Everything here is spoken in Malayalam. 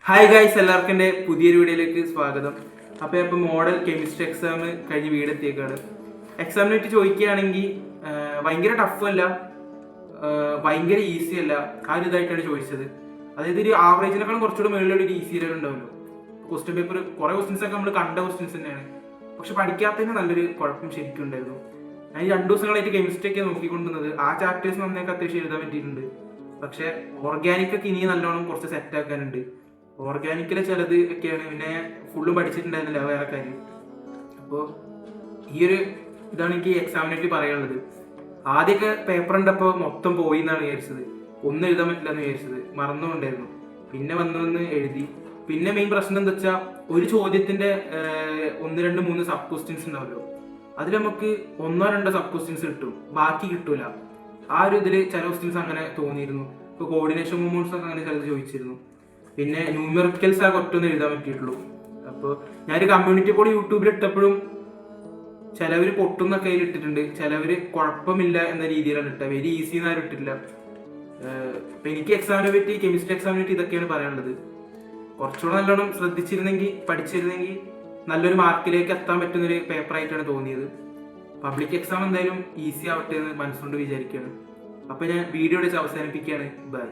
ഹായ് ഗൈസ്, എല്ലാവർക്കും എൻ്റെ പുതിയൊരു വീഡിയോയിലേക്ക് സ്വാഗതം. അപ്പോൾ ഇപ്പോൾ മോഡൽ കെമിസ്ട്രി എക്സാം കഴിഞ്ഞ് വീടെത്തിയേക്കാണ്. എക്സാമിനായിട്ട് ചോദിക്കുകയാണെങ്കിൽ ഭയങ്കര ടഫ് അല്ല, ഭയങ്കര ഈസി അല്ല, ആ ഒരു ഇതായിട്ടാണ് ചോദിച്ചത്. അതായത് ഒരു ആവറേജിനേക്കാളും കുറച്ചുകൂടെ മുകളിലൊരു ഈസി ലെവൽ ഉണ്ടാവുമല്ലോ. ക്വസ്റ്റ്യൻ പേപ്പർ കുറേ ക്വസ്റ്റ്യൻസ് ഒക്കെ നമ്മൾ കണ്ട ക്വസ്റ്റ്യൻസ് തന്നെയാണ്, പക്ഷെ പഠിക്കാത്തതിന് നല്ലൊരു കുഴപ്പം ശരിക്കും ഉണ്ടായിരുന്നു. ഞാൻ 2 ദിവസങ്ങളായിട്ട് കെമിസ്ട്രി ഒക്കെ നോക്കിക്കൊണ്ടിരുന്നത്. ആ ചാപ്റ്റേഴ്സ് നന്നായിട്ട് അത്യാവശ്യം എഴുതാൻ പറ്റിയിട്ടുണ്ട്, പക്ഷെ ഓർഗാനിക് ഒക്കെ ഇനി നല്ലോണം കുറച്ച് സെറ്റ് ആക്കാനുണ്ട്. ഓർഗാനിക്കിലെ ചിലത് ഒക്കെയാണ്, പിന്നെ ഫുള്ളും പഠിച്ചിട്ടുണ്ടായിരുന്നില്ല വേറെ കാര്യം. അപ്പോൾ ഈ ഒരു ഇതാണ് എനിക്ക് എക്സാമിനായിട്ട് പറയാനുള്ളത്. ആദ്യമൊക്കെ പേപ്പർ ഉണ്ടപ്പോൾ മൊത്തം പോയി എന്നാണ് വിചാരിച്ചത്, ഒന്നും എഴുതാൻ പറ്റില്ല എന്ന് വിചാരിച്ചത്, മറന്നുകൊണ്ടായിരുന്നു. പിന്നെ വന്ന് എഴുതി. പിന്നെ മെയിൻ പ്രശ്നം എന്താ വെച്ചാൽ, ഒരു ചോദ്യത്തിന്റെ 1, 2, 3 സബ് ക്വസ്റ്റ്യൻസ് ഉണ്ടാവല്ലോ, അതിൽ നമുക്ക് 1, 2 സബ് ക്വസ്റ്റ്യൻസ് കിട്ടും, ബാക്കി കിട്ടൂല. ആ ഒരു ഇതിൽ ചില ക്വസ്റ്റ്യൻസ് അങ്ങനെ തോന്നിയിരുന്നു. ഇപ്പോൾ കോർഡിനേഷൻ മൂവ്മെന്റ്സ് ഒക്കെ അങ്ങനെ ചിലത് ചോദിച്ചിരുന്നു. പിന്നെ ന്യൂമെറിക്കൽസ് ആ ഒറ്റൊന്നും എഴുതാൻ പറ്റിയിട്ടുള്ളൂ. അപ്പോൾ ഞാനൊരു കമ്മ്യൂണിറ്റി പോൾ യൂട്യൂബിൽ ഇട്ടപ്പോഴും ചിലവർ പൊട്ടുന്നൊക്കെ അതിൽ ഇട്ടിട്ടുണ്ട്, ചിലവർ കുഴപ്പമില്ല എന്ന രീതിയിലാണ് ഇട്ടത്, വെരി ഈസി എന്നാരും ഇട്ടിട്ടില്ല. അപ്പം എനിക്ക് എക്സാമിനെ പറ്റി, കെമിസ്ട്രി എക്സാമിനെ പറ്റി ഇതൊക്കെയാണ് പറയാനുള്ളത്. കുറച്ചുകൂടെ നല്ലോണം ശ്രദ്ധിച്ചിരുന്നെങ്കിൽ, പഠിച്ചിരുന്നെങ്കിൽ നല്ലൊരു മാർക്കിലേക്ക് എത്താൻ പറ്റുന്നൊരു പേപ്പറായിട്ടാണ് തോന്നിയത്. പബ്ലിക് എക്സാം എന്തായാലും ഈസി ആവട്ടെ എന്ന് മനസ്സുകൊണ്ട് വിചാരിക്കുകയാണ്. അപ്പോൾ ഞാൻ വീഡിയോ അവസാനിപ്പിക്കുകയാണ്. ബൈ.